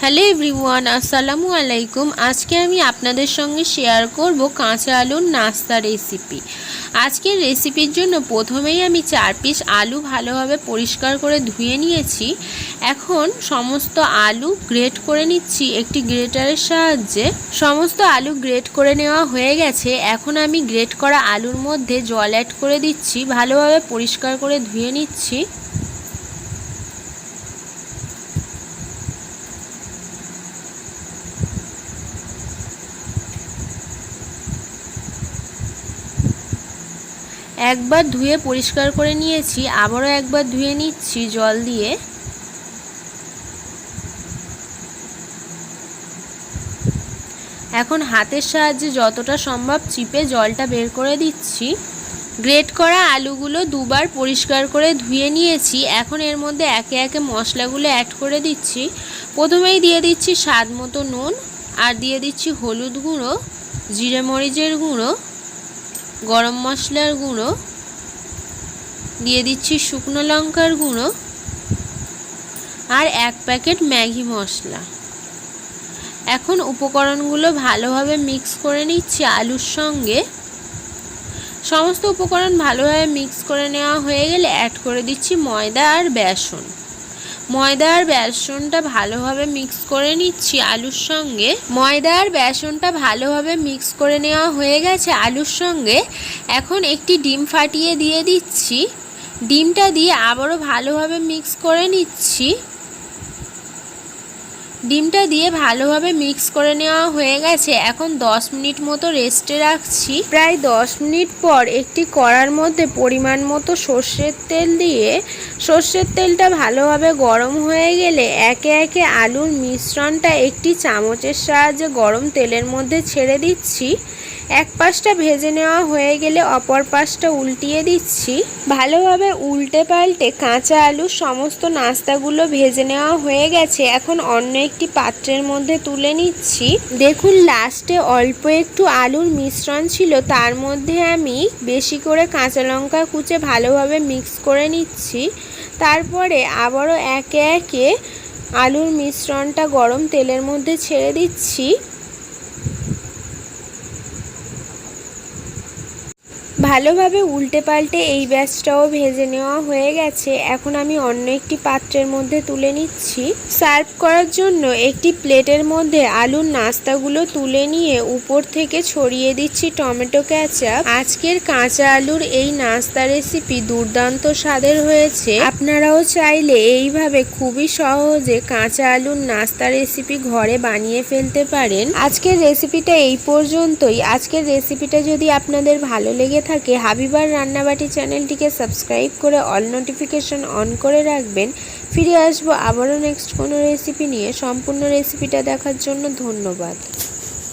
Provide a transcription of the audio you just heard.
Hello everyone, আসসালামু আলাইকুম। আজকে আমি আপনাদের সঙ্গে শেয়ার করব কাঁচা আলুর নাস্তা রেসিপি। আজকের রেসিপির জন্য প্রথমেই আমি 4 পিস আলু ভালোভাবে পরিষ্কার করে ধুয়ে নিয়েছি। এখন সমস্ত আলু গ্রেট করে নিচ্ছি একটি গ্রেটারের সাহায্যে। সমস্ত আলু গ্রেট করে নেওয়া হয়ে গেছে। এখন আমি গ্রেট করা আলুর মধ্যে জল অ্যাড করে দিচ্ছি, ভালোভাবে পরিষ্কার করে ধুয়ে নিচ্ছি। একবার ধুয়ে পরিষ্কার করে নিয়েছি, আবারও একবার ধুয়ে নিচ্ছি জল দিয়ে। এখন হাতের সাহায্যে যতটা সম্ভব চিপে জলটা বের করে দিচ্ছি। গ্রেট করা আলুগুলো দুবার পরিষ্কার করে ধুয়ে নিয়েছি। এখন এর মধ্যে একে একে মশলাগুলো অ্যাড করে দিচ্ছি। প্রথমেই দিয়ে দিচ্ছি স্বাদ মতো নুন, আর দিয়ে দিচ্ছি হলুদ গুঁড়ো, জিরে মরিচের গুঁড়ো, গরম মশলার গুঁড়ো, দিয়ে দিচ্ছি শুকনো লঙ্কার গুঁড়ো আর 1 প্যাকেট ম্যাগি মশলা। এখন উপকরণগুলো ভালোভাবে মিক্স করে নিচ্ছি আলুর সঙ্গে। সমস্ত উপকরণ ভালোভাবে মিক্স করে নেওয়া হয়ে গেলে অ্যাড করে দিচ্ছি ময়দা আর বেসন। ময়দা আর বেসনটা ভালোভাবে মিক্স করে নিচ্ছি আলুর সঙ্গে। ময়দা আর বেসনটা ভালোভাবে মিক্স করে নেওয়া হয়ে গেছে আলুর সঙ্গে। এখন একটি ডিম ফাটিয়ে দিয়ে দিচ্ছি। ডিমটা দিয়ে আবারও ভালোভাবে মিক্স করে নিচ্ছি। ডিমটা দিয়ে ভালোভাবে মিক্স করে নেওয়া হয়ে গেছে। এখন 10 মিনিট মতো রেস্টে রাখছি। প্রায় 10 মিনিট পর একটি কড়ার মধ্যে পরিমাণ মতো সর্ষের তেল দিয়ে, সর্ষের তেলটা ভালোভাবে গরম হয়ে গেলে একে একে আলুর মিশ্রণটা একটি চামচের সাহায্যে গরম তেলের মধ্যে ছেড়ে দিচ্ছি। এক পাশটা ভেজে নেওয়া হয়ে গেলে অপর পাশটা উল্টিয়ে দিচ্ছি। ভালোভাবে উল্টে পাল্টে কাঁচা আলুর সমস্ত নাস্তাগুলো ভেজে নেওয়া হয়ে গেছে। এখন অন্য একটি পাত্রের মধ্যে তুলে নিচ্ছি। দেখুন, লাস্টে অল্প একটু আলুর মিশ্রণ ছিল, তার মধ্যে আমি বেশি করে কাঁচা লঙ্কা কুচে ভালোভাবে মিক্স করে নিচ্ছি। তারপরে আবারও একে একে আলুর মিশ্রণটা গরম তেলের মধ্যে ছেড়ে দিচ্ছি। ভালোভাবে উল্টে পাল্টে এই ব্যাচটাও ভেজে নেওয়া হয়ে গেছে। এখন আমি অন্য একটি পাত্রের মধ্যে তুলে নিচ্ছি। সার্ভ করার জন্য একটি প্লেটের মধ্যে আলুর নাস্তাগুলো তুলে নিয়ে উপর থেকে ছড়িয়ে দিচ্ছি টমেটো কেচাপ। আজকের কাঁচা আলুর এই নাস্তা রেসিপি দুর্দান্ত স্বাদের হয়েছে। আপনারাও চাইলে এইভাবে খুবই সহজে কাঁচা আলুর নাস্তা রেসিপি ঘরে বানিয়ে ফেলতে পারেন। আজকের রেসিপিটা এই পর্যন্তই। আজকের রেসিপিটা যদি আপনাদের ভালো লেগে থাকে, হাবিবার রান্নাবাটি চ্যানেলটিকে সাবস্ক্রাইব করে অল নোটিফিকেশন অন করে রাখবেন। ফিরে আসবো আবারও নেক্সট কোনো রেসিপি নিয়ে। সম্পূর্ণ রেসিপিটা দেখার জন্য ধন্যবাদ।